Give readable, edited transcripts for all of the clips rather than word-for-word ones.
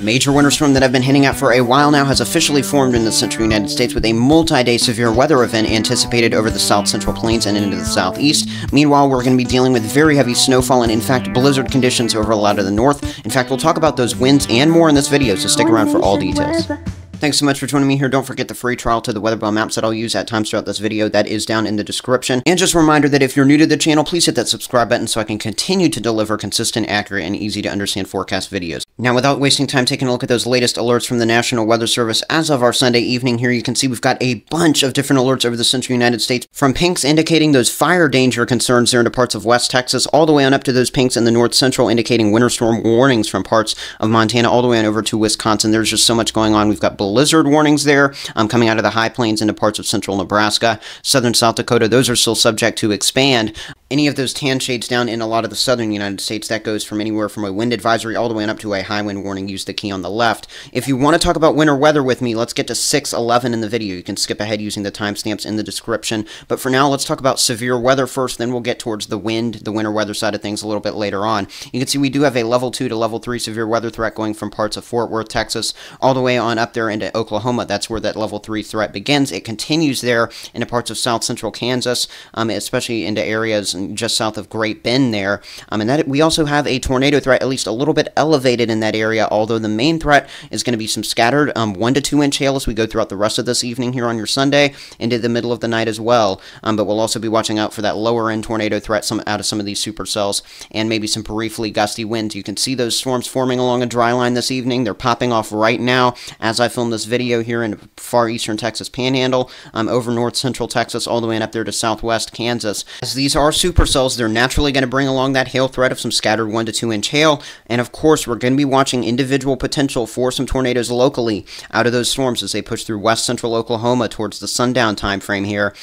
Major winter storm that I've been hinting at for a while now has officially formed in the central United States with a multi-day severe weather event anticipated over the south central plains and into the southeast. Meanwhile, we're going to be dealing with very heavy snowfall and in fact blizzard conditions over a lot of the north. In fact, we'll talk about those winds and more in this video, so stick around for all details. Thanks so much for joining me here. Don't forget the free trial to the WeatherBell maps that I'll use at times throughout this video. That is down in the description. And just a reminder that if you're new to the channel, please hit that subscribe button so I can continue to deliver consistent, accurate, and easy to understand forecast videos. Now, without wasting time taking a look at those latest alerts from the National Weather Service, as of our Sunday evening here, you can see we've got a bunch of different alerts over the central United States, from pinks indicating those fire danger concerns there into parts of West Texas, all the way on up to those pinks in the north central indicating winter storm warnings from parts of Montana, all the way on over to Wisconsin. There's just so much going on. We've got blizzard warnings there coming out of the high plains into parts of central Nebraska, southern South Dakota. Those are still subject to expand. Any of those tan shades down in a lot of the southern United States, that goes from anywhere from a wind advisory all the way on up to a high wind warning. Use the key on the left. If you want to talk about winter weather with me, let's get to 6:11 in the video. You can skip ahead using the timestamps in the description. But for now, let's talk about severe weather first, then we'll get towards the wind, the winter weather side of things a little bit later on. You can see we do have a level 2 to level 3 severe weather threat going from parts of Fort Worth, Texas, all the way on up there into Oklahoma. That's where that level 3 threat begins. It continues there into parts of south central Kansas, especially into areas just south of Great Bend there. And that we also have a tornado threat, at least a little bit elevated in that area, although the main threat is going to be some scattered 1 to 2 inch hail as we go throughout the rest of this evening here on your Sunday into the middle of the night as well. But we'll also be watching out for that lower end tornado threat out of some of these supercells and maybe some briefly gusty winds. You can see those storms forming along a dry line this evening. They're popping off right now as I film this video here in far eastern Texas Panhandle, over north central Texas, all the way up there to southwest Kansas. As these are supercells, they're naturally going to bring along that hail threat of some scattered 1 to 2 inch hail. And of course, we're going to be watching individual potential for some tornadoes locally out of those storms as they push through west central Oklahoma towards the sundown time frame here,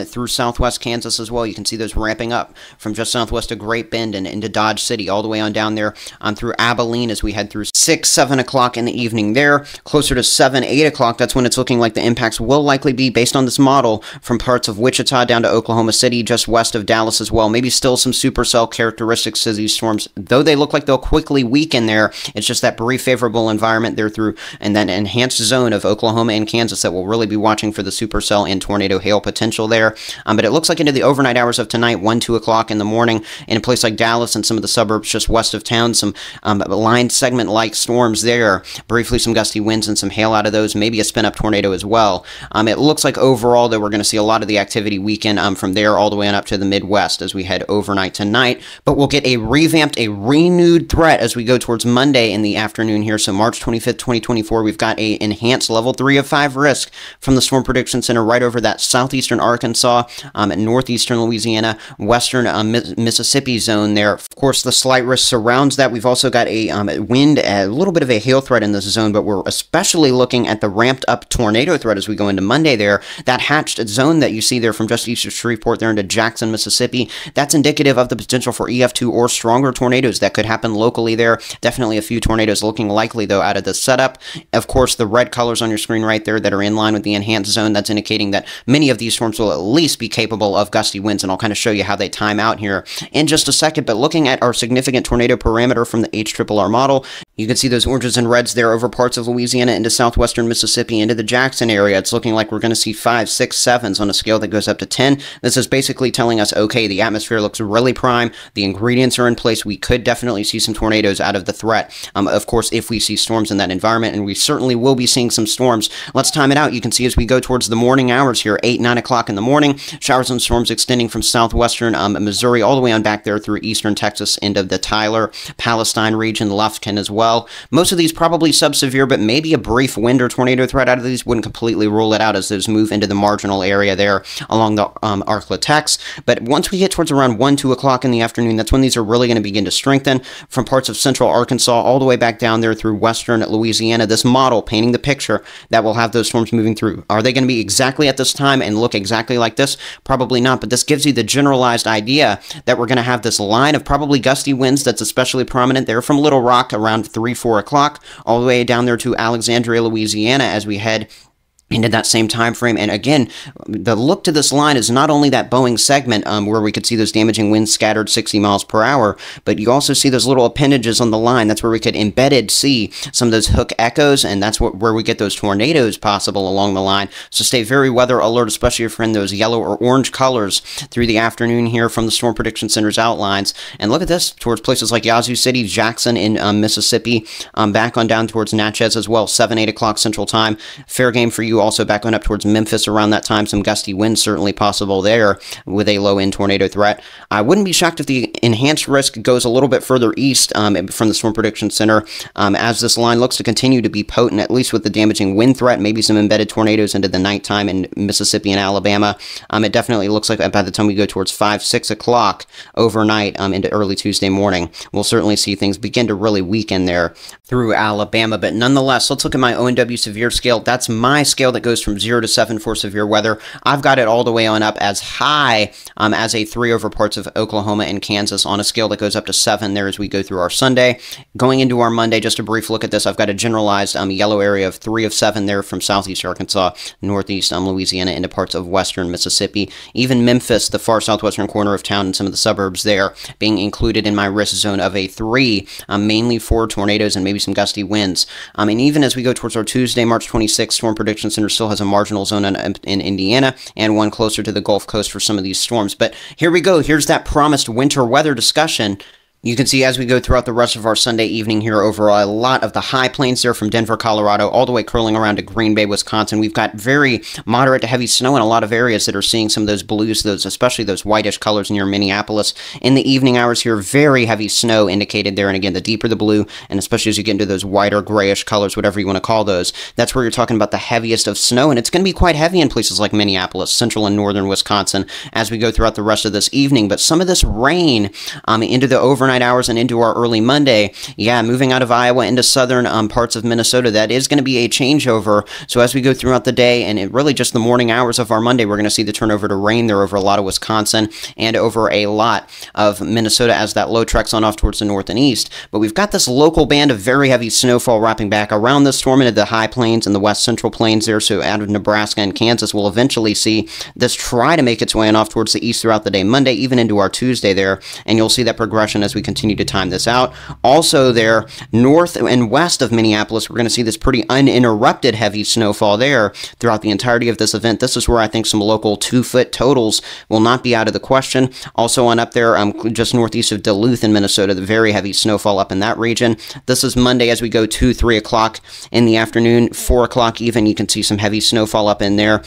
through southwest Kansas as well. You can see those ramping up from just southwest of Great Bend and into Dodge City, all the way on down there through Abilene as we head through 6, 7 o'clock in the evening there. Closer to 7, 8 o'clock, that's when it's looking like the impacts will likely be, based on this model, from parts of Wichita down to Oklahoma City, just west of Dallas as well. Maybe still some supercell characteristics to these storms, though they look like they'll quickly weaken there. It's just that brief favorable environment there through and then enhanced zone of Oklahoma and Kansas that will really be watching for the supercell and tornado hail potential there. But it looks like into the overnight hours of tonight, 1, 2 o'clock in the morning, in a place like Dallas and some of the suburbs just west of town, some line segment-like storms there. Briefly some gusty winds and some hail out of those, maybe a spin-up tornado as well. It looks like overall that we're going to see a lot of the activity weaken from there all the way on up to the Midwest as we head overnight tonight. But we'll get a revamped, a renewed threat as we go towards Monday in the afternoon here. So March 25th, 2024, we've got a enhanced level 3 of 5 risk from the Storm Prediction Center right over that southeastern Arkansas, northeastern Louisiana, western Mississippi zone there. Of course, the slight risk surrounds that. We've also got a wind, a little bit of a hail threat in this zone, but we're especially looking at the ramped up tornado threat as we go into Monday there. That hatched zone that you see there from just east of Shreveport there into Jackson, Mississippi, that's indicative of the potential for EF2 or stronger tornadoes that could happen locally there. Definitely a few tornadoes looking likely, though, out of this setup. Of course, the red colors on your screen right there that are in line with the enhanced zone, that's indicating that many of these storms will at least be capable of gusty winds, and I'll kind of show you how they time out here in just a second. But looking at our significant tornado parameter from the HRRR model, you can see those oranges and reds there over parts of Louisiana into southwestern Mississippi into the Jackson area. It's looking like we're going to see 5, 6, 7s on a scale that goes up to 10. This is basically telling us, okay, the atmosphere looks really prime. The ingredients are in place. We could definitely see some tornadoes out of the threat. Of course, if we see storms in that environment, and we certainly will be seeing some storms. Let's time it out. You can see as we go towards the morning hours here, 8, 9 o'clock in the morning, showers and storms extending from southwestern Missouri all the way on back there through eastern Texas into the Tyler, Palestine region, Lufkin as well. Most of these probably sub-severe, but maybe a brief wind or tornado threat out of these wouldn't completely rule it out as those move into the marginal area there along the Arc-La-Tex. But once we get towards around 1, 2 o'clock in the afternoon, that's when these are really going to begin to strengthen from parts of central Arkansas all the way back down there through western Louisiana. This model painting the picture that will have those storms moving through. Are they going to be exactly at this time and look exactly like this? Probably not, but this gives you the generalized idea that we're going to have this line of probably gusty winds that's especially prominent there from Little Rock around 3, 4 o'clock all the way down there to Alexandria, Louisiana as we head into that same time frame. And again, the look to this line is not only that Boeing segment where we could see those damaging winds scattered 60 miles per hour, but you also see those little appendages on the line. That's where we could embedded see some of those hook echoes, and that's where we get those tornadoes possible along the line. So stay very weather alert, especially if you're in those yellow or orange colors through the afternoon here from the Storm Prediction Center's outlines. And look at this, towards places like Yazoo City, Jackson in Mississippi, back on down towards Natchez as well, 7, 8 o'clock Central Time. Fair game for you also back on up towards Memphis around that time. Some gusty winds certainly possible there with a low-end tornado threat. I wouldn't be shocked if the enhanced risk goes a little bit further east from the Storm Prediction Center as this line looks to continue to be potent, at least with the damaging wind threat, maybe some embedded tornadoes into the nighttime in Mississippi and Alabama. It definitely looks like by the time we go towards 5, 6 o'clock overnight into early Tuesday morning, we'll certainly see things begin to really weaken there through Alabama. But nonetheless, let's look at my ONW severe scale. That's my scale that goes from 0 to 7 for severe weather. I've got it all the way on up as high as a 3 over parts of Oklahoma and Kansas on a scale that goes up to 7 there as we go through our Sunday. Going into our Monday, just a brief look at this, I've got a generalized yellow area of 3 of 7 there from southeast Arkansas, northeast Louisiana, into parts of western Mississippi. Even Memphis, the far southwestern corner of town and some of the suburbs there, being included in my risk zone of a 3, mainly for tornadoes and maybe some gusty winds. And even as we go towards our Tuesday, March 26th, Storm Prediction Center still has a marginal zone in Indiana and one closer to the Gulf Coast for some of these storms. But here we go. Here's that promised winter weather discussion. You can see as we go throughout the rest of our Sunday evening here over a lot of the high plains there from Denver, Colorado, all the way curling around to Green Bay, Wisconsin. We've got very moderate to heavy snow in a lot of areas that are seeing some of those blues, especially those whitish colors near Minneapolis. In the evening hours here, very heavy snow indicated there. And again, the deeper the blue, and especially as you get into those whiter grayish colors, whatever you want to call those, that's where you're talking about the heaviest of snow. And it's going to be quite heavy in places like Minneapolis, central and northern Wisconsin as we go throughout the rest of this evening. But some of this rain into the overnight hours and into our early Monday, yeah, moving out of Iowa into southern parts of Minnesota, that is going to be a changeover. So as we go throughout the day and really just the morning hours of our Monday, we're going to see the turnover to rain there over a lot of Wisconsin and over a lot of Minnesota as that low treks on off towards the north and east. But we've got this local band of very heavy snowfall wrapping back around the storm into the high plains and the west central plains there. So out of Nebraska and Kansas, we'll eventually see this try to make its way on off towards the east throughout the day Monday, even into our Tuesday there. And you'll see that progression as we continue to time this out. Also there, north and west of Minneapolis, we're going to see this pretty uninterrupted heavy snowfall there throughout the entirety of this event. This is where I think some local 2-foot totals will not be out of the question. Also on up there, just northeast of Duluth in Minnesota, the very heavy snowfall up in that region. This is Monday as we go 2, 3 o'clock in the afternoon, 4 o'clock even, you can see some heavy snowfall up in there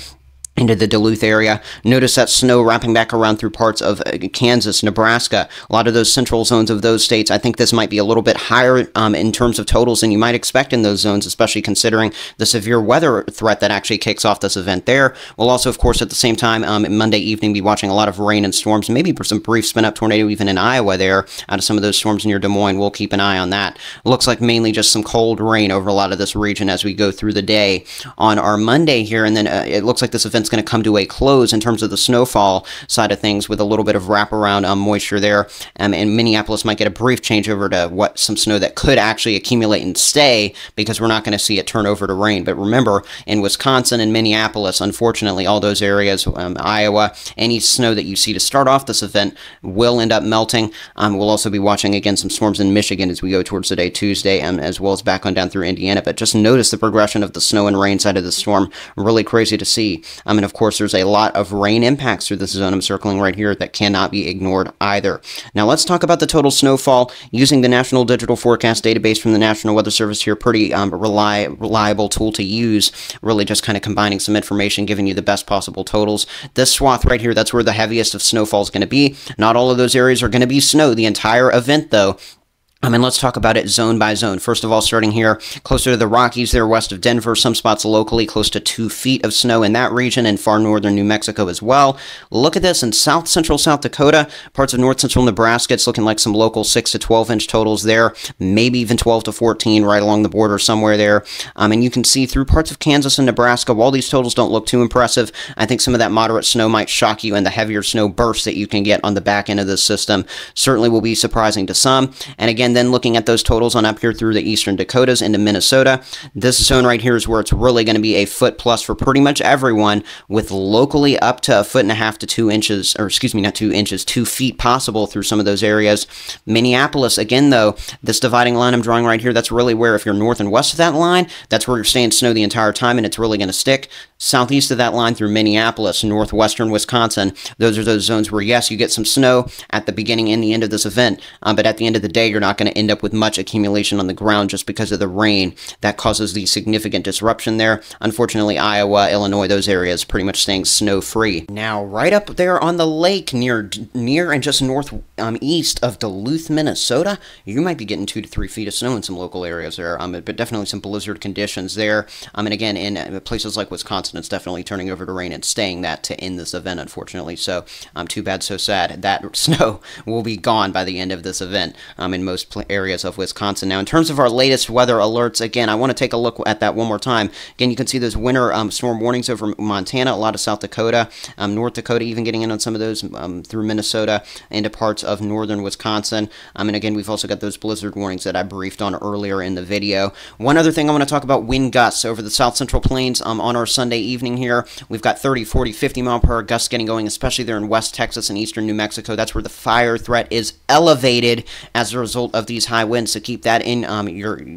into the Duluth area. Notice that snow wrapping back around through parts of Kansas, Nebraska, a lot of those central zones of those states. I think this might be a little bit higher in terms of totals than you might expect in those zones, especially considering the severe weather threat that actually kicks off this event there. We'll also, of course, at the same time, Monday evening, be watching a lot of rain and storms, maybe for some brief spin-up tornado even in Iowa there, out of some of those storms near Des Moines. We'll keep an eye on that. It looks like mainly just some cold rain over a lot of this region as we go through the day on our Monday here, and then it looks like this event's going to come to a close in terms of the snowfall side of things with a little bit of wraparound moisture there, and Minneapolis might get a brief changeover to some snow that could actually accumulate and stay, because we're not going to see it turn over to rain. But remember, in Wisconsin and Minneapolis, unfortunately, all those areas, Iowa, any snow that you see to start off this event will end up melting. We'll also be watching again some storms in Michigan as we go towards the day Tuesday, as well as back on down through Indiana. But just notice the progression of the snow and rain side of the storm. Really crazy to see. And of course, there's a lot of rain impacts through this zone I'm circling right here that cannot be ignored either. Now let's talk about the total snowfall using the National Digital Forecast Database from the National Weather Service here. Pretty reliable tool to use, really just kind of combining some information, giving you the best possible totals. This swath right here, that's where the heaviest of snowfall is going to be. Not all of those areas are going to be snow the entire event though. And let's talk about it zone by zone. First of all, starting here closer to the Rockies there west of Denver, some spots locally close to 2 feet of snow in that region, and far northern New Mexico as well. Look at this in south central South Dakota, parts of north central Nebraska. It's looking like some local 6 to 12 inch totals there, maybe even 12 to 14 right along the border somewhere there. And you can see through parts of Kansas and Nebraska, while these totals don't look too impressive, I think some of that moderate snow might shock you, and the heavier snow bursts that you can get on the back end of this system certainly will be surprising to some. And again, And then looking at those totals on up here through the eastern Dakotas into Minnesota, this zone right here is where it's really going to be a foot plus for pretty much everyone, with locally up to 1.5 to 2 inches, or excuse me, not 2 inches, 2 feet possible through some of those areas. Minneapolis, again though, this dividing line I'm drawing right here, that's really where, if you're north and west of that line, that's where you're staying snow the entire time, and it's really going to stick. Southeast of that line through Minneapolis, northwestern Wisconsin, those are those zones where, yes, you get some snow at the beginning and the end of this event, but at the end of the day, you're not going to end up with much accumulation on the ground just because of the rain that causes the significant disruption there. Unfortunately, Iowa, Illinois, those areas pretty much staying snow-free. Now, right up there on the lake near and just northeast of Duluth, Minnesota, you might be getting 2 to 3 feet of snow in some local areas there, but definitely some blizzard conditions there. And again, in places like Wisconsin, it's definitely turning over to rain and staying that to end this event, unfortunately. So, too bad, so sad. That snow will be gone by the end of this event in most areas of Wisconsin. Now, in terms of our latest weather alerts, again, I want to take a look at that one more time. Again, you can see those winter storm warnings over Montana, a lot of South Dakota, North Dakota even getting in on some of those through Minnesota into parts of northern Wisconsin. And again, we've also got those blizzard warnings that I briefed on earlier in the video. One other thing I want to talk about, wind gusts over the south central plains on our Sunday evening here. We've got 30, 40, 50 mile per hour gusts getting going, especially there in West Texas and eastern New Mexico. That's where the fire threat is elevated as a result of these high winds. So keep that in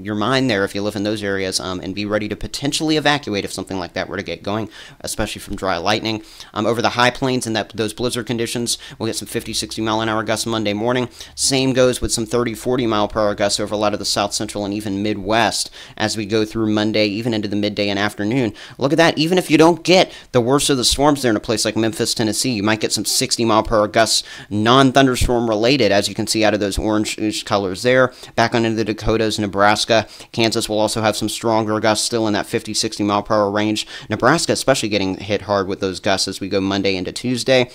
your mind there if you live in those areas, and be ready to potentially evacuate if something like that were to get going, especially from dry lightning. Over the high plains and those blizzard conditions, we'll get some 50, 60 mile an hour gusts Monday morning. Same goes with some 30, 40 mile per hour gusts over a lot of the south central and even Midwest as we go through Monday, even into the midday and afternoon. Look at that. Even if you don't get the worst of the storms there in a place like Memphis, Tennessee, you might get some 60 mile per hour gusts, non-thunderstorm related, as you can see out of those orange colors there. Back on into the Dakotas, Nebraska, Kansas will also have some stronger gusts still in that 50, 60 mile per hour range. Nebraska especially getting hit hard with those gusts as we go Monday into Tuesday.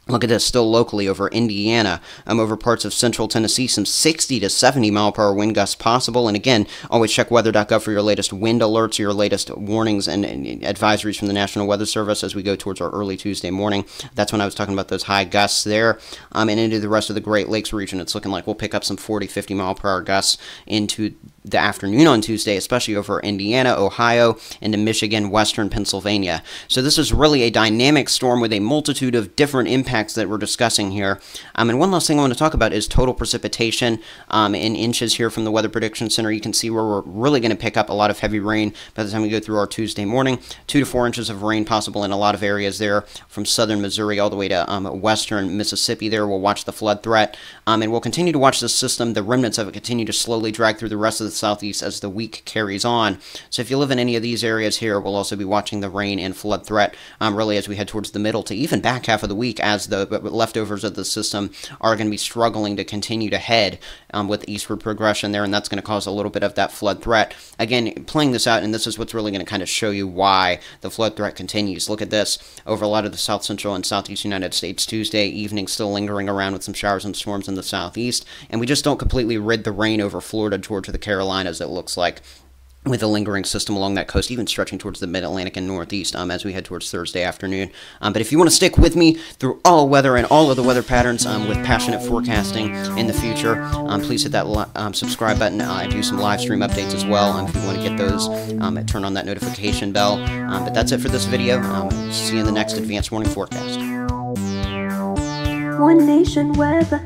Look at this, still locally over Indiana, over parts of central Tennessee, some 60 to 70 mile per hour wind gusts possible. And again, always check weather.gov for your latest wind alerts, your latest warnings and advisories from the National Weather Service as we go towards our early Tuesday morning. That's when I was talking about those high gusts there. And into the rest of the Great Lakes region, it's looking like we'll pick up some 40, 50 mile per hour gusts into the afternoon on Tuesday, especially over Indiana, Ohio, into Michigan, western Pennsylvania. So this is really a dynamic storm with a multitude of different impacts that we're discussing here. And one last thing I want to talk about is total precipitation in inches here from the Weather Prediction Center. You can see where we're really going to pick up a lot of heavy rain by the time we go through our Tuesday morning. 2 to 4 inches of rain possible in a lot of areas there from southern Missouri all the way to western Mississippi there. We'll watch the flood threat. And we'll continue to watch this system, the remnants of it continue to slowly drag through the rest of the southeast as the week carries on. So if you live in any of these areas here, we'll also be watching the rain and flood threat really as we head towards the middle to even back half of the week, as the leftovers of the system are going to be struggling to continue to head with eastward progression there, and that's going to cause a little bit of that flood threat. Again, playing this out, and this is what's really going to kind of show you why the flood threat continues. Look at this. Over a lot of the south central and southeast United States, Tuesday evening still lingering around with some showers and storms in the southeast, and we just don't completely rid the rain over Florida, Georgia, the Carolinas, it looks like, with a lingering system along that coast, even stretching towards the mid-Atlantic and northeast as we head towards Thursday afternoon. But if you want to stick with me through all weather and all of the weather patterns with passionate forecasting in the future, please hit that subscribe button. I do some live stream updates as well if you want to get those. Turn on that notification bell. But that's it for this video. See you in the next Advanced Morning Forecast. One Nation Weather.